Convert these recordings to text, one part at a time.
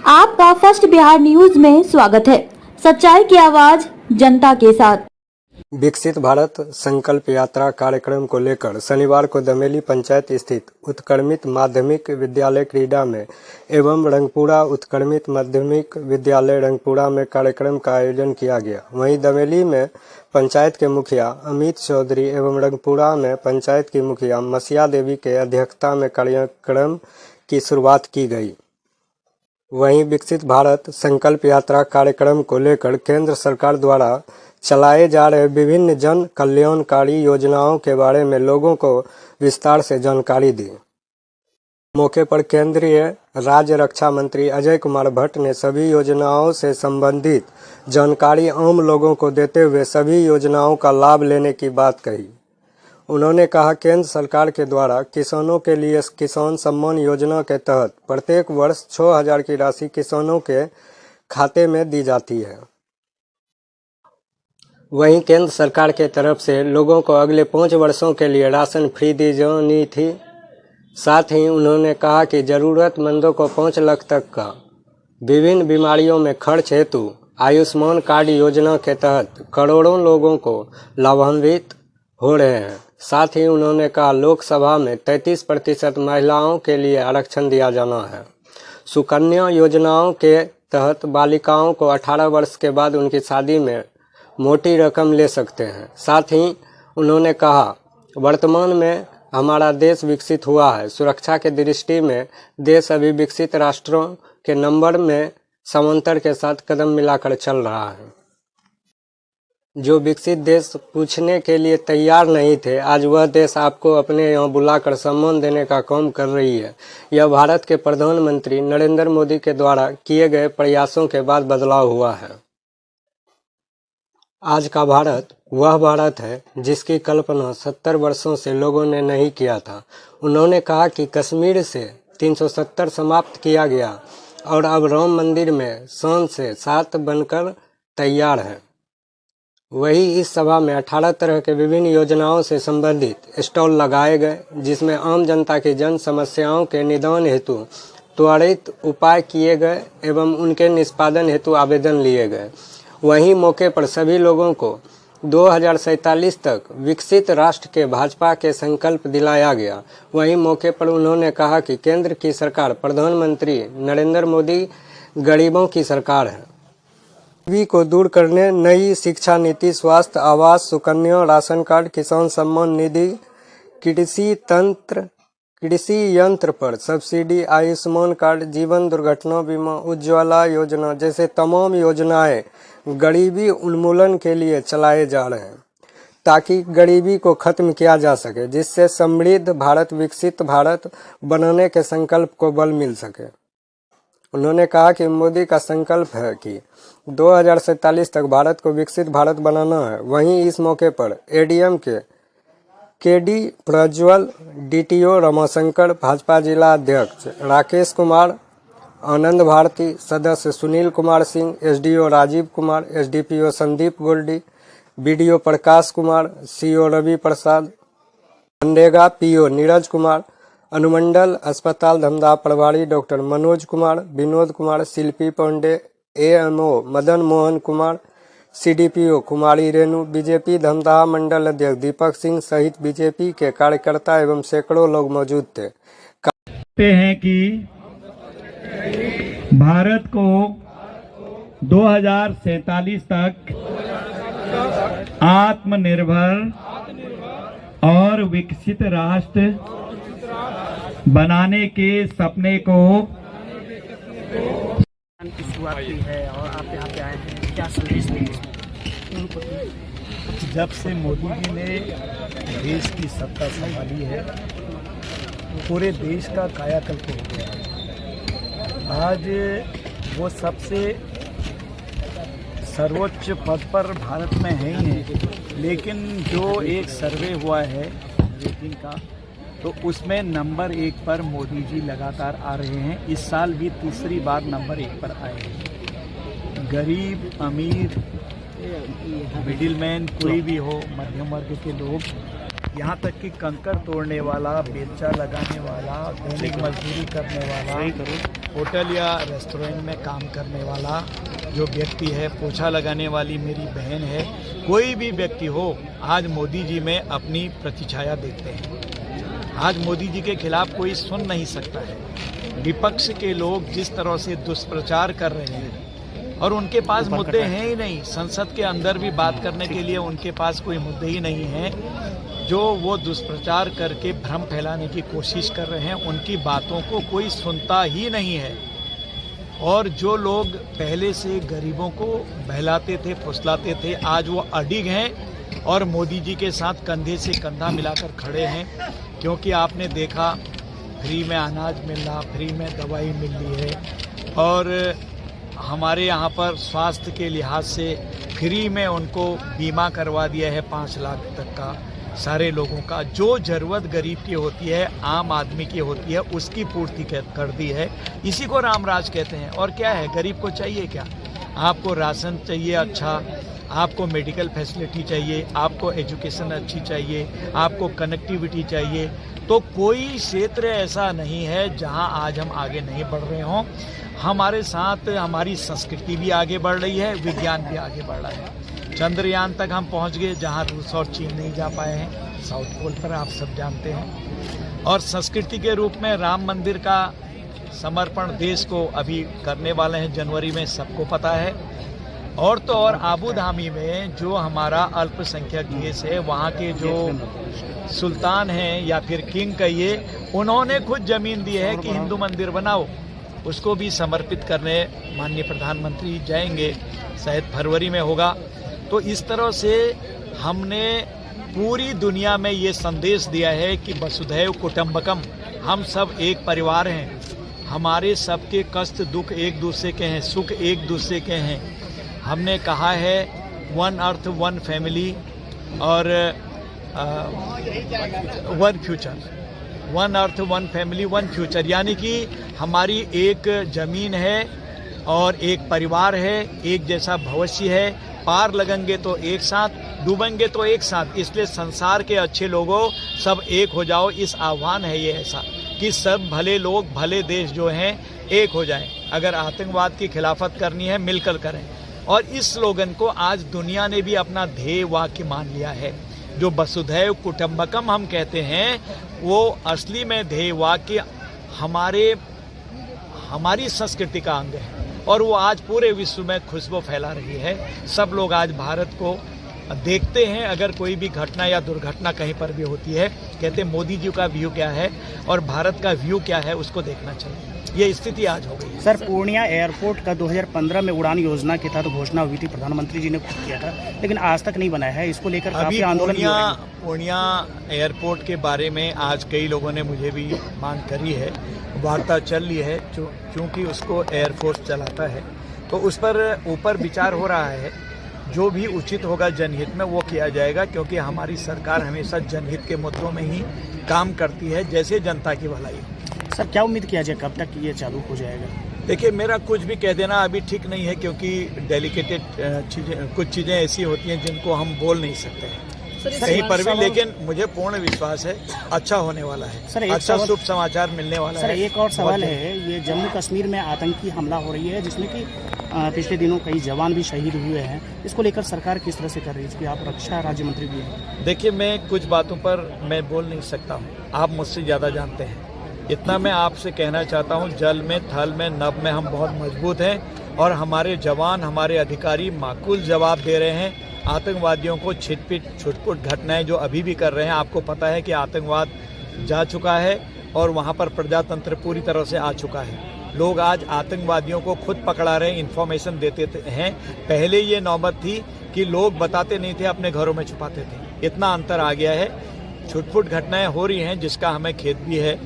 आपका first Bihar news में स्वागत है। सच्चाई की आवाज जनता के साथ। विकसित भारत संकल्प यात्रा कार्यक्रम को लेकर शनिवार को दमेली पंचायत स्थित उत्क्रमित माध्यमिक विद्यालय क्रीडा में एवं रंगपुरा उत्क्रमित माध्यमिक विद्यालय रंगपुरा में कार्यक्रम का आयोजन किया गया। वहीं दमेली में पंचायत के मुखिया अमित चौधरी एवं रंगपुरा में पंचायत की मुखिया मसिया देवी के अध्यक्षता में कार्यक्रम की शुरुआत की गई। वहीं विकसित भारत संकल्प यात्रा कार्यक्रम को लेकर केंद्र सरकार द्वारा चलाए जा रहे विभिन्न जन कल्याणकारी योजनाओं के बारे में लोगों को विस्तार से जानकारी दी। मौके पर केंद्रीय राज्य रक्षा मंत्री अजय कुमार भट्ट ने सभी योजनाओं से संबंधित जानकारी आम लोगों को देते हुए सभी योजनाओं का लाभ लेने की बात कही। उन्होंने कहा, केंद्र सरकार के द्वारा किसानों के लिए किसान सम्मान योजना के तहत प्रत्येक वर्ष 6,000 की राशि किसानों के खाते में दी जाती है। वहीं केंद्र सरकार के तरफ से लोगों को अगले 5 वर्षों के लिए राशन फ्री दी जानी थी। साथ ही उन्होंने कहा कि जरूरतमंदों को 5 लाख तक का विभिन्न बीमारियों में खर्च हेतु आयुष्मान कार्ड योजना के तहत करोड़ों लोगों को लाभान्वित हो रहे हैं। साथ ही उन्होंने कहा, लोकसभा में 33% महिलाओं के लिए आरक्षण दिया जाना है। सुकन्या योजनाओं के तहत बालिकाओं को 18 वर्ष के बाद उनकी शादी में मोटी रकम ले सकते हैं। साथ ही उन्होंने कहा, वर्तमान में हमारा देश विकसित हुआ है। सुरक्षा के दृष्टि में देश अभी विकसित राष्ट्रों के नंबर में समांतर के साथ कदम मिलाकर चल रहा है। जो विकसित देश पूछने के लिए तैयार नहीं थे, आज वह देश आपको अपने यहाँ बुलाकर सम्मान देने का काम कर रही है। यह भारत के प्रधानमंत्री नरेंद्र मोदी के द्वारा किए गए प्रयासों के बाद बदलाव हुआ है। आज का भारत वह भारत है जिसकी कल्पना 70 वर्षों से लोगों ने नहीं किया था। उन्होंने कहा कि कश्मीर से 370 समाप्त किया गया और अब राम मंदिर में शान से 7 बनकर तैयार है। वही इस सभा में 18 तरह के विभिन्न योजनाओं से संबंधित स्टॉल लगाए गए, जिसमें आम जनता की जन समस्याओं के निदान हेतु त्वरित उपाय किए गए एवं उनके निष्पादन हेतु आवेदन लिए गए। वहीं मौके पर सभी लोगों को 2047 तक विकसित राष्ट्र के भाजपा के संकल्प दिलाया गया। वहीं मौके पर उन्होंने कहा कि केंद्र की सरकार प्रधानमंत्री नरेंद्र मोदी गरीबों की सरकार है। गरीबी को दूर करने नई शिक्षा नीति, स्वास्थ्य, आवास, सुकन्या, राशन कार्ड, किसान सम्मान निधि, कृषि यंत्र पर सब्सिडी, आयुष्मान कार्ड, जीवन दुर्घटना बीमा, उज्ज्वला योजना जैसे तमाम योजनाएं गरीबी उन्मूलन के लिए चलाए जा रहे हैं, ताकि गरीबी को खत्म किया जा सके, जिससे समृद्ध भारत, विकसित भारत बनाने के संकल्प को बल मिल सके। उन्होंने कहा कि मोदी का संकल्प है कि 2047 तक भारत को विकसित भारत बनाना है। वहीं इस मौके पर एडीएम के केडी प्रज्वल, डीटीओ रमाशंकर, भाजपा जिला अध्यक्ष राकेश कुमार, आनंद भारती, सदस्य Sunil Kumar Singh, SDO Rajiv Kumar, SDPO Sandeep Goldy, BDO Prakash Kumar, CO Ravi Prasad, Manrega PO Neeraj Kumar, अनुमंडल अस्पताल धमदाहा प्रभारी doctor Manoj Kumar, Vinod Kumar, Shilpi Pandey, AMO Madan Mohan Kumar, CDPO Kumari Renu, BJP Dhamdaha मंडल अध्यक्ष दीपक सिंह सहित बीजेपी के कार्यकर्ता एवं सैकड़ों लोग मौजूद थे। कहते हैं कि भारत को 2047 तक आत्मनिर्भर और विकसित राष्ट्र बनाने के सपने को की शुरुआत की है और आप यहाँ पे आए हैं, क्या संदेश देंगे? जब से मोदी जी ने देश की सत्ता संभाली है, पूरे देश का कायाकल्प हो गया है। आज वो सबसे सर्वोच्च पद पर भारत में है ही है, लेकिन जो एक सर्वे हुआ है रेटिंग का, तो उसमें नंबर 1 पर मोदी जी लगातार आ रहे हैं। इस साल भी तीसरी बार नंबर 1 पर आए हैं। गरीब, अमीर, मिडिलमैन कोई भी हो, मध्यम वर्ग के लोग, यहाँ तक कि कंकर तोड़ने वाला, बेलचा लगाने वाला, दैनिक मजदूरी करने वाला, होटल या रेस्टोरेंट में काम करने वाला जो व्यक्ति है, पोछा लगाने वाली मेरी बहन है, कोई भी व्यक्ति हो, आज मोदी जी में अपनी प्रतिछाया देखते हैं। आज मोदी जी के खिलाफ कोई सुन नहीं सकता है। विपक्ष के लोग जिस तरह से दुष्प्रचार कर रहे हैं और उनके पास मुद्दे हैं ही नहीं, संसद के अंदर भी बात करने के लिए उनके पास कोई मुद्दे ही नहीं हैं, जो वो दुष्प्रचार करके भ्रम फैलाने की कोशिश कर रहे हैं, उनकी बातों को कोई सुनता ही नहीं है। और जो लोग पहले से गरीबों को बहलाते थे, फुसलाते थे, आज वो अडिग हैं और मोदी जी के साथ कंधे से कंधा मिलाकर खड़े हैं। क्योंकि आपने देखा फ्री में अनाज मिल रहा, फ्री में दवाई मिल रही है और हमारे यहाँ पर स्वास्थ्य के लिहाज से फ्री में उनको बीमा करवा दिया है 5 लाख तक का सारे लोगों का। जो ज़रूरत गरीब की होती है, आम आदमी की होती है, उसकी पूर्ति कर दी है। इसी को रामराज कहते हैं। और क्या है, गरीब को चाहिए क्या? आपको राशन चाहिए अच्छा, आपको मेडिकल फैसिलिटी चाहिए, आपको एजुकेशन अच्छी चाहिए, आपको कनेक्टिविटी चाहिए। तो कोई क्षेत्र ऐसा नहीं है जहां आज हम आगे नहीं बढ़ रहे हों। हमारे साथ हमारी संस्कृति भी आगे बढ़ रही है, विज्ञान भी आगे बढ़ रहा है। चंद्रयान तक हम पहुंच गए जहां रूस और चीन नहीं जा पाए हैं, साउथ पोल पर आप सब जानते हैं। और संस्कृति के रूप में राम मंदिर का समर्पण देश को अभी करने वाले हैं जनवरी में, सबको पता है। और तो और आबू धाबी में जो हमारा अल्पसंख्यक देश है, वहाँ के जो सुल्तान हैं या फिर किंग कहिए, उन्होंने खुद जमीन दी है कि हिंदू मंदिर बनाओ। उसको भी समर्पित करने माननीय प्रधानमंत्री जाएंगे, शायद फरवरी में होगा। तो इस तरह से हमने पूरी दुनिया में ये संदेश दिया है कि वसुधैव कुटुंबकम, हम सब एक परिवार हैं, हमारे सबके कष्ट दुख एक दूसरे के हैं, सुख एक दूसरे के हैं। हमने कहा है वन अर्थ वन फैमिली और one future, one earth one family one future, यानी कि हमारी एक जमीन है और एक परिवार है, एक जैसा भविष्य है। पार लगेंगे तो एक साथ, डूबेंगे तो एक साथ। इसलिए संसार के अच्छे लोगों सब एक हो जाओ, इस आह्वान है ये ऐसा कि सब भले लोग, भले देश जो हैं एक हो जाएं। अगर आतंकवाद की खिलाफत करनी है, मिलकर करें। और इस स्लोगन को आज दुनिया ने भी अपना ध्येय वाक्य मान लिया है। जो वसुधैव कुटुंबकम हम कहते हैं, वो असली में ध्येय वाक्य हमारी संस्कृति का अंग है और वो आज पूरे विश्व में खुशबू फैला रही है। सब लोग आज भारत को देखते हैं। अगर कोई भी घटना या दुर्घटना कहीं पर भी होती है, कहते हैं मोदी जी का व्यू क्या है और भारत का व्यू क्या है, उसको देखना चाहिए। ये स्थिति आज हो गई। सर, पूर्णिया एयरपोर्ट का 2015 में उड़ान योजना के तहत घोषणा हुई थी, प्रधानमंत्री जी ने खुद किया था, लेकिन आज तक नहीं बना है। इसको लेकर काफी आंदोलन भी हो रहे हैं। पूर्णिया एयरपोर्ट के बारे में आज कई लोगों ने मुझे भी मांग करी है, वार्ता चल रही है, क्योंकि उसको एयरफोर्स चलाता है, तो उस पर ऊपर विचार हो रहा है। जो भी उचित होगा जनहित में वो किया जाएगा, क्योंकि हमारी सरकार हमेशा जनहित के मुद्दों में ही काम करती है, जैसे जनता की भलाई। सर, क्या उम्मीद किया जाए, कब तक ये चालू हो जाएगा? देखिए, मेरा कुछ भी कह देना अभी ठीक नहीं है, क्योंकि डेलिकेटेड चीज़ें, कुछ चीज़ें ऐसी होती हैं जिनको हम बोल नहीं सकते हैं कहीं पर भी। लेकिन मुझे पूर्ण विश्वास है अच्छा होने वाला है, सर, अच्छा शुभ समाचार मिलने वाला है। सर, एक और सवाल है, ये जम्मू कश्मीर में आतंकी हमला हो रही है, जिसमें कि पिछले दिनों कई जवान भी शहीद हुए हैं। इसको लेकर सरकार किस तरह से कर रही है, कि आप रक्षा राज्य मंत्री भी हैं? देखिए, मैं कुछ बातों पर मैं बोल नहीं सकता हूँ, आप मुझसे ज़्यादा जानते हैं। इतना मैं आपसे कहना चाहता हूँ, जल में, थल में, नभ में हम बहुत मजबूत हैं और हमारे जवान, हमारे अधिकारी माकूल जवाब दे रहे हैं। आतंकवादियों को छिटपिट छुटपुट घटनाएं जो अभी भी कर रहे हैं, आपको पता है कि आतंकवाद जा चुका है और वहाँ पर प्रजातंत्र पूरी तरह से आ चुका है। लोग आज आतंकवादियों को खुद पकड़ा रहे हैं, इन्फॉर्मेशन देते हैं। पहले ये नौबत थी कि लोग बताते नहीं थे, अपने घरों में छुपाते थे। इतना अंतर आ गया है, छुटपुट घटनाएं हो रही हैं, जिसका हमें खेद भी है।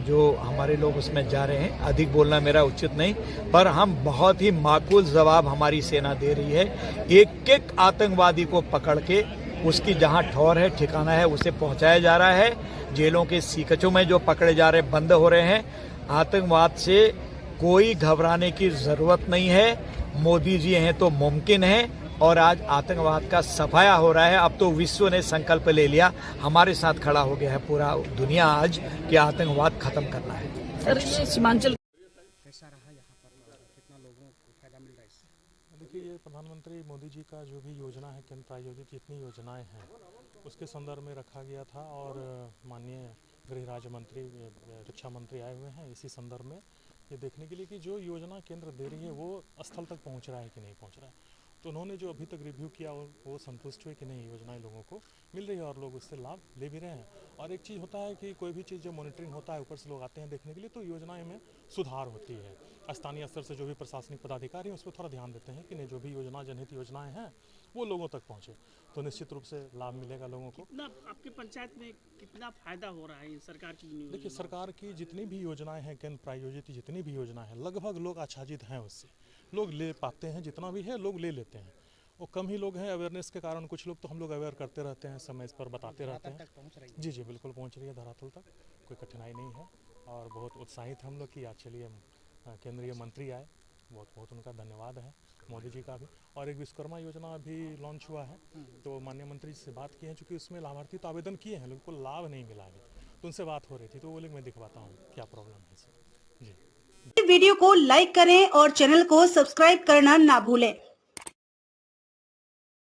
जो हमारे लोग उसमें जा रहे हैं, अधिक बोलना मेरा उचित नहीं, पर हम बहुत ही माकूल जवाब हमारी सेना दे रही है। एक एक आतंकवादी को पकड़ के उसकी जहां ठौर है, ठिकाना है, उसे पहुंचाया जा रहा है। जेलों के सीकचों में जो पकड़े जा रहे बंद हो रहे हैं। आतंकवाद से कोई घबराने की जरूरत नहीं है। मोदी जी हैं तो मुमकिन है और आज आतंकवाद का सफाया हो रहा है। अब तो विश्व ने संकल्प ले लिया, हमारे साथ खड़ा हो गया है पूरा दुनिया आज कि आतंकवाद खत्म करना है। सर, सीमांचल कैसा रहा यहाँ पर, कितना लोगों को फायदा मिल रहा है इससे? देखिए, ये प्रधानमंत्री मोदी जी का जो भी योजना है, केंद्र प्रायोजित जितनी योजनाएं हैं उसके संदर्भ में रखा गया था और माननीय गृह राज्य मंत्री, रक्षा मंत्री आए हुए हैं इसी संदर्भ में ये देखने के लिए कि जो योजना केंद्र दे रही है वो स्थल तक पहुंच रहा है कि नहीं पहुंच रहा है। तो उन्होंने जो अभी तक रिव्यू किया वो संतुष्ट हुए कि नहीं, योजनाएं लोगों को मिल रही है और लोग उससे लाभ ले भी रहे हैं। और एक चीज़ होता है कि कोई भी चीज़ जो मॉनिटरिंग होता है, ऊपर से लोग आते हैं देखने के लिए, तो योजनाएं में सुधार होती है। स्थानीय स्तर से जो भी प्रशासनिक पदाधिकारी हैं उस पर थोड़ा ध्यान देते हैं कि नहीं, जो भी योजना जनहित योजनाएं हैं वो लोगों तक पहुँचे, तो निश्चित रूप से लाभ मिलेगा लोगों को। कितना आपके पंचायत में कितना फायदा हो रहा है सरकार की? देखिए, सरकार की जितनी भी योजनाएं हैं, केंद्र प्रायोजित जितनी भी योजनाएं हैं, लगभग लोग आच्छादित हैं उससे, लोग ले पाते हैं, जितना भी है लोग ले लेते हैं। वो कम ही लोग हैं अवेयरनेस के कारण, कुछ लोग तो हम लोग अवेयर करते रहते हैं, समय इस पर बताते रहते हैं। पहुँच रही है? जी जी, बिल्कुल पहुंच रही है धरातल तक, कोई कठिनाई नहीं है और बहुत उत्साहित हम लोग कि आज चलिए केंद्रीय मंत्री आए, बहुत बहुत उनका धन्यवाद है, मोदी जी का भी। और एक विश्वकर्मा योजना अभी लॉन्च हुआ है, तो माननीय मंत्री जी से बात की है, चूँकि उसमें लाभार्थी तो आवेदन किए हैं, लोगों को लाभ नहीं मिला है, तो उनसे बात हो रही थी, तो वो लोग मैं दिखवाता हूँ क्या प्रॉब्लम है। जी, वीडियो को लाइक करें और चैनल को सब्सक्राइब करना ना भूलें।